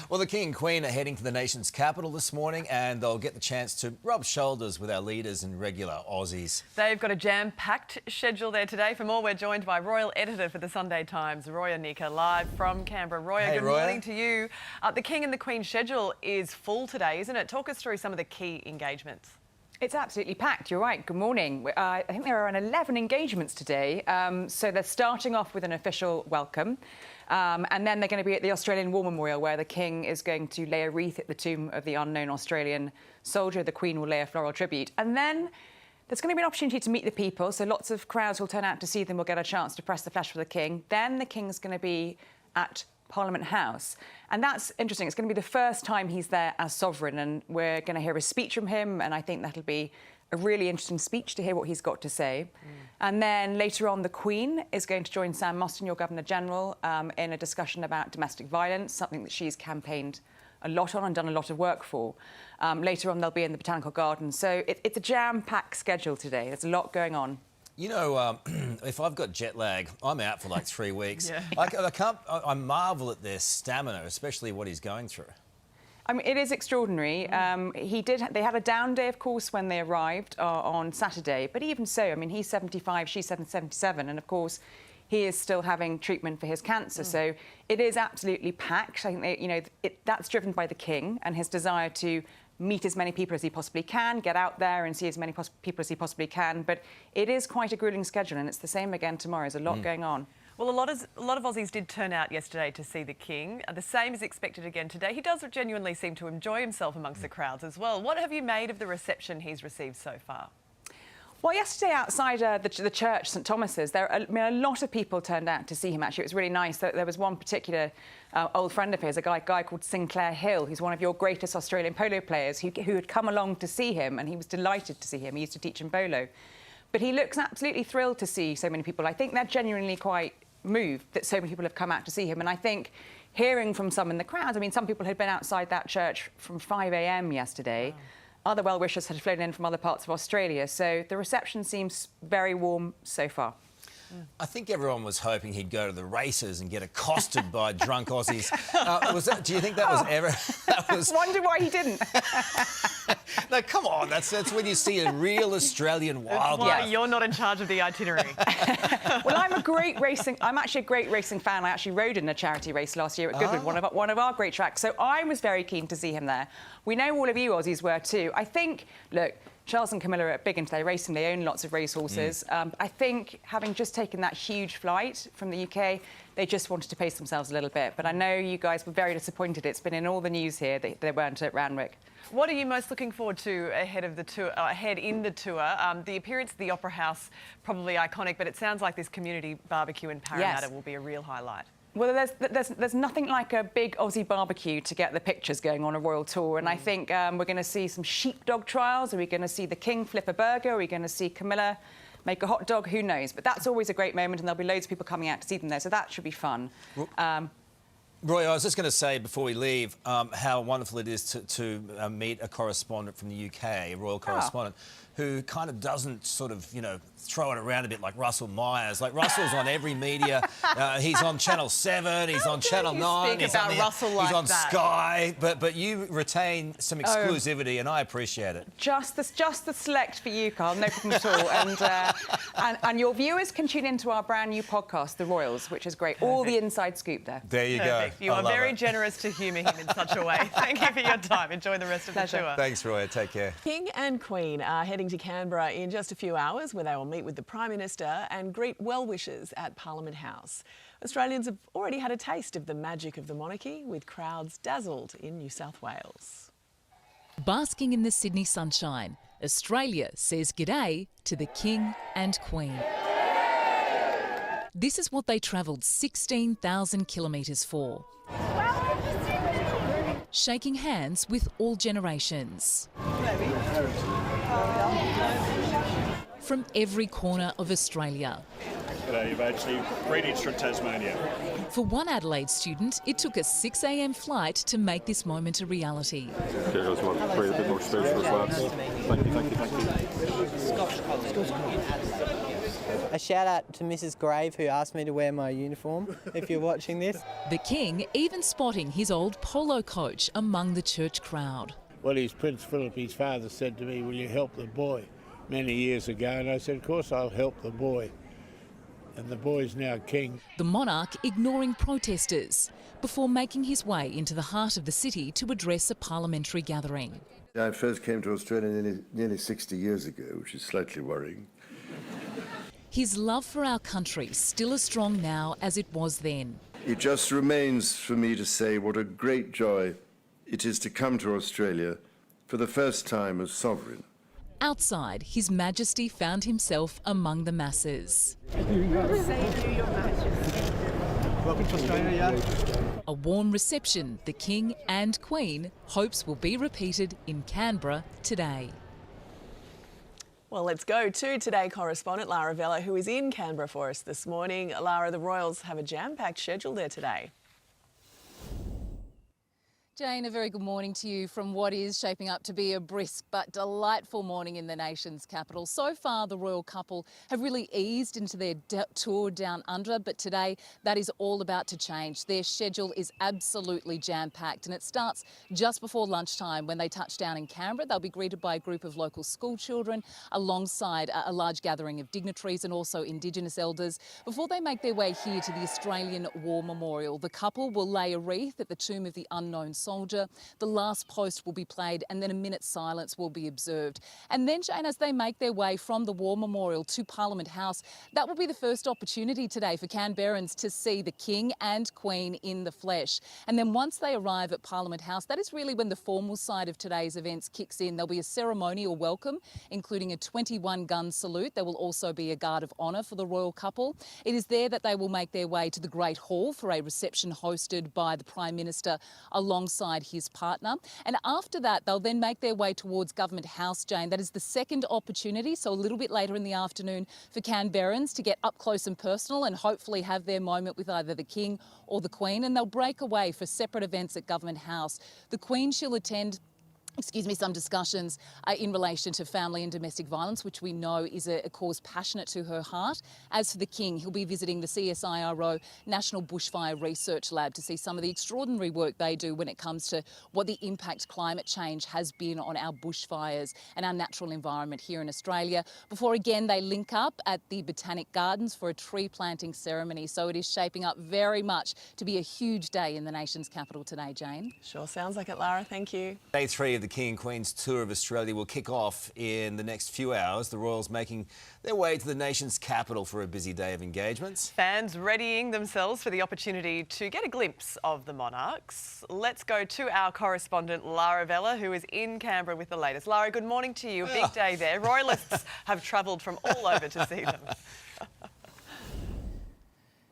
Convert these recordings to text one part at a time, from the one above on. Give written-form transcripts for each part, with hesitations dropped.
Well, the King and Queen are heading to the nation's capital this morning and they'll get the chance to rub shoulders with our leaders and regular Aussies. They've got a jam-packed schedule there today. For more, we're joined by Royal Editor for the Sunday Times, Roya Nika, live from Canberra. Roya, Hey, good Roya. morning to you. The King and the Queen's schedule is full today, isn't it? Talk us through some of the key engagements. It's absolutely packed, you're right. Good morning. I think there are around 11 engagements today. So they're starting off with an official welcome. And then they're going to be at the Australian War Memorial, where the King is going to lay a wreath at the tomb of the unknown Australian soldier. The Queen will lay a floral tribute. And then there's going to be an opportunity to meet the people. So lots of crowds will turn out to see them, will get a chance to press the flesh for the King. Then the King's going to be at Parliament House. And that's interesting. It's going to be the first time he's there as sovereign, and we're going to hear a speech from him, and I think that'll be a really interesting speech to hear what he's got to say. And then later on, the Queen is going to join Sam Mostyn, your Governor-General, in a discussion about domestic violence, something that she's campaigned a lot on and done a lot of work for. Later on, they'll be in the Botanical Gardens. So it's a jam-packed schedule today. There's a lot going on. You know, if I've got jet lag, I'm out for like 3 weeks. Yeah. I marvel at their stamina, especially what he's going through. I mean, it is extraordinary. They had a down day, of course, when they arrived on Saturday. But even so, I mean, he's 75, she's 77, and of course, he is still having treatment for his cancer. So it is absolutely packed. I think that's driven by the King and his desire to meet as many people as he possibly can, get out there and see as many people as he possibly can. But it is quite a gruelling schedule, and it's the same again tomorrow. There's a lot going on. Well, a lot of Aussies did turn out yesterday to see the King. The same is expected again today. He does genuinely seem to enjoy himself amongst the crowds as well. What have you made of the reception he's received so far? Well, yesterday outside the church, St Thomas's, a lot of people turned out to see him, actually. It was really nice. There was one particular old friend of his, a guy called Sinclair Hill, who's one of your greatest Australian polo players, who had come along to see him, and he was delighted to see him. He used to teach him polo. But he looks absolutely thrilled to see so many people. I think they're genuinely quite moved that so many people have come out to see him. And I think hearing from some in the crowd, I mean, some people had been outside that church from 5 a.m. yesterday. Wow. Other well-wishers had flown in from other parts of Australia. So the reception seems very warm so far. I think everyone was hoping he'd go to the races and get accosted by drunk Aussies. Do you think that was ever... Wonder why he didn't. No, come on, that's when you see a real Australian wildlife. That's why you're not in charge of the itinerary. Well, I'm actually a great racing fan. I actually rode in a charity race last year at Goodwood, one of our great tracks. So I was very keen to see him there. We know all of you Aussies were too. I think, look, Charles and Camilla are big into their racing. They own lots of racehorses. I think, having just taken that huge flight from the UK, they just wanted to pace themselves a little bit. But I know you guys were very disappointed. It's been in all the news here that they weren't at Randwick. What are you most looking forward to ahead of the tour? The appearance at the Opera House, probably iconic, but it sounds like this community barbecue in Parramatta will be a real highlight. Well, there's nothing like a big Aussie barbecue to get the pictures going on a royal tour, and I think we're going to see some sheepdog trials. Are we going to see the King flip a burger? Are we going to see Camilla make a hot dog? Who knows? But that's always a great moment, and there'll be loads of people coming out to see them there, so that should be fun. Roy, I was just going to say before we leave how wonderful it is to meet a correspondent from the UK, a royal correspondent, who kind of doesn't sort of, throw it around a bit like Russell Myers. Like, Russell's on every media. He's on Channel 7, he's on Channel 9, he's on Sky. But you retain some exclusivity, and I appreciate it. Just the select for you, Carl, no problem at all. And your viewers can tune into our brand new podcast, The Royals, which is great. Perfect. All the inside scoop there. There you go. You are very generous to humour him in such a way. Thank you for your time. Enjoy the rest of the tour. Thanks, Roy. Take care. King and Queen are heading to Canberra in just a few hours, where they will meet with the Prime Minister and greet well-wishers at Parliament House. Australians have already had a taste of the magic of the monarchy, with crowds dazzled in New South Wales. Basking in the Sydney sunshine, Australia says g'day to the King and Queen. This is what they travelled 16,000 kilometres for. Shaking hands with all generations. From every corner of Australia. G'day, you've actually greetings from Tasmania. For one Adelaide student, it took a 6 a.m. flight to make this moment a reality. Okay, I just want to pray a bit more spiritual for us. Thank you. A shout out to Mrs. Grave who asked me to wear my uniform, if you're watching this. The King even spotting his old polo coach among the church crowd. Well, his Prince Philip, his father, said to me, will you help the boy, many years ago, and I said, of course I'll help the boy. And the boy's now king. The monarch ignoring protesters before making his way into the heart of the city to address a parliamentary gathering. I first came to Australia nearly 60 years ago, which is slightly worrying. His love for our country still as strong now as it was then. It just remains for me to say what a great joy it is to come to Australia for the first time as sovereign. Outside, His Majesty found himself among the masses. Welcome to Australia. A warm reception the King and Queen hopes will be repeated in Canberra today. Well, let's go to Today correspondent Lara Vella, who is in Canberra for us this morning. Lara, the Royals have a jam-packed schedule there today. Jane, a very good morning to you from what is shaping up to be a brisk but delightful morning in the nation's capital. So far, the royal couple have really eased into their tour down under, but today that is all about to change. Their schedule is absolutely jam-packed, and it starts just before lunchtime when they touch down in Canberra. They'll be greeted by a group of local school children alongside a large gathering of dignitaries and also Indigenous elders before they make their way here to the Australian War Memorial. The couple will lay a wreath at the tomb of the unknown soldier. The last post will be played and then a minute's silence will be observed. And then, Jane, as they make their way from the War Memorial to Parliament House, that will be the first opportunity today for Canberrans to see the King and Queen in the flesh. And then once they arrive at Parliament House, that is really when the formal side of today's events kicks in. There'll be a ceremonial welcome, including a 21-gun salute. There will also be a guard of honour for the royal couple. It is there that they will make their way to the Great Hall for a reception hosted by the Prime Minister alongside his partner. And after that, they'll then make their way towards Government House, Jane. That is the second opportunity, so a little bit later in the afternoon, for Canberrans to get up close and personal and hopefully have their moment with either the King or the Queen. And they'll break away for separate events at Government House. The Queen, she'll attend some discussions in relation to family and domestic violence, which we know is a cause passionate to her heart. As for the King, he'll be visiting the CSIRO National Bushfire Research Lab to see some of the extraordinary work they do when it comes to what the impact climate change has been on our bushfires and our natural environment here in Australia, before again they link up at the Botanic Gardens for a tree planting ceremony. So it is shaping up very much to be a huge day in the nation's capital today, Jane. Sure sounds like it, Lara. Thank you. Day 3 of the King and Queen's tour of Australia will kick off in the next few hours. The Royals making their way to the nation's capital for a busy day of engagements. Fans readying themselves for the opportunity to get a glimpse of the Monarchs. Let's go to our correspondent Lara Vella, who is in Canberra with the latest. Lara, good morning to you. A big day there. Royalists have travelled from all over to see them.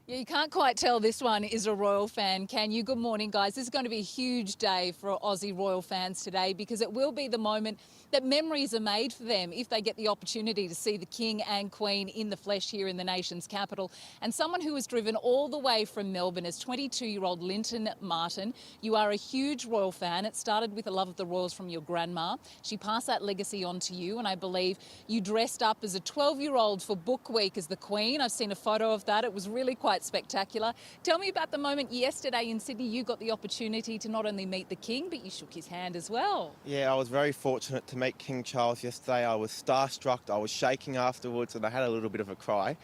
Yeah, you can't quite tell this one is a royal fan, can you? Good morning, guys. This is going to be a huge day for Aussie royal fans today because it will be the moment that memories are made for them if they get the opportunity to see the King and Queen in the flesh here in the nation's capital. And someone who was driven all the way from Melbourne is 22-year-old Linton Martin. You are a huge royal fan. It started with a love of the royals from your grandma. She passed that legacy on to you, and I believe you dressed up as a 12-year-old for Book Week as the Queen. I've seen a photo of that. It was really quite spectacular. Tell me about the moment yesterday in Sydney. You got the opportunity to not only meet the King, but you shook his hand as well. Yeah, I was very fortunate to meet King Charles yesterday. I was starstruck. I was shaking afterwards and I had a little bit of a cry.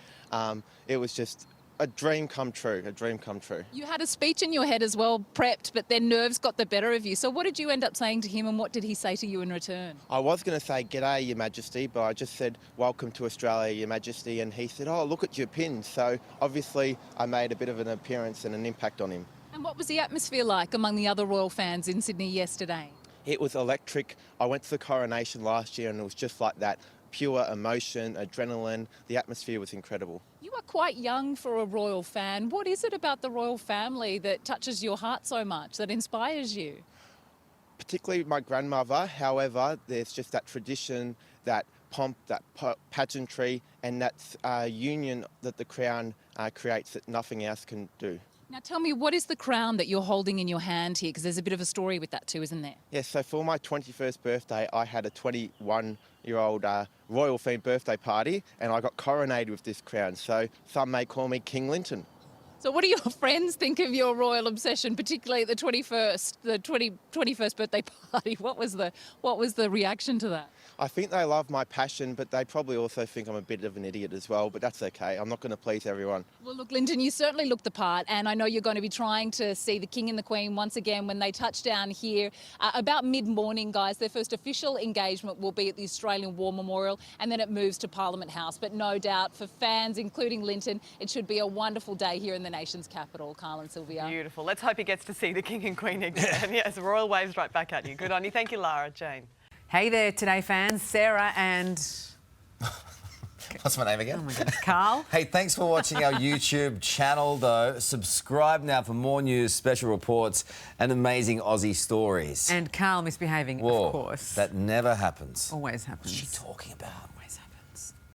It was just a dream come true, a dream come true. You had a speech in your head as well, prepped, but then nerves got the better of you. So what did you end up saying to him and what did he say to you in return? I was going to say, "G'day, Your Majesty," but I just said, "Welcome to Australia, Your Majesty," and he said, "Oh, look at your pins." So obviously I made a bit of an appearance and an impact on him. And what was the atmosphere like among the other royal fans in Sydney yesterday? It was electric. I went to the coronation last year and it was just like that. Pure emotion, adrenaline. The atmosphere was incredible. You are quite young for a royal fan. What is it about the royal family that touches your heart so much, that inspires you? Particularly my grandmother. However, there's just that tradition, that pomp, that pageantry and that union that the Crown creates that nothing else can do. Now tell me, what is the crown that you're holding in your hand here? Because there's a bit of a story with that too, isn't there? Yes, so for my 21st birthday, I had a 21-year-old royal-themed birthday party, and I got coronated with this crown. So some may call me King Linton. So what do your friends think of your royal obsession, particularly at the 21st birthday party? What was the reaction to that? I think they love my passion, but they probably also think I'm a bit of an idiot as well, but that's okay. I'm not going to please everyone. Well, look, Linton, you certainly look the part, and I know you're going to be trying to see the King and the Queen once again when they touch down here about mid-morning, guys. Their first official engagement will be at the Australian War Memorial, and then it moves to Parliament House. But no doubt, for fans, including Linton, it should be a wonderful day here in the nation's capital, Carl and Sylvia. Beautiful. Let's hope he gets to see the King and Queen again. Yes, royal waves right back at you. Good on you. Thank you, Lara. Jane. Hey there, Today fans. Sarah and... What's my name again? Oh my goodness, Carl. Hey, thanks for watching our YouTube channel, though. Subscribe now for more news, special reports and amazing Aussie stories. And Carl misbehaving, Whoa, of course. that never happens. Always happens. What's she talking about?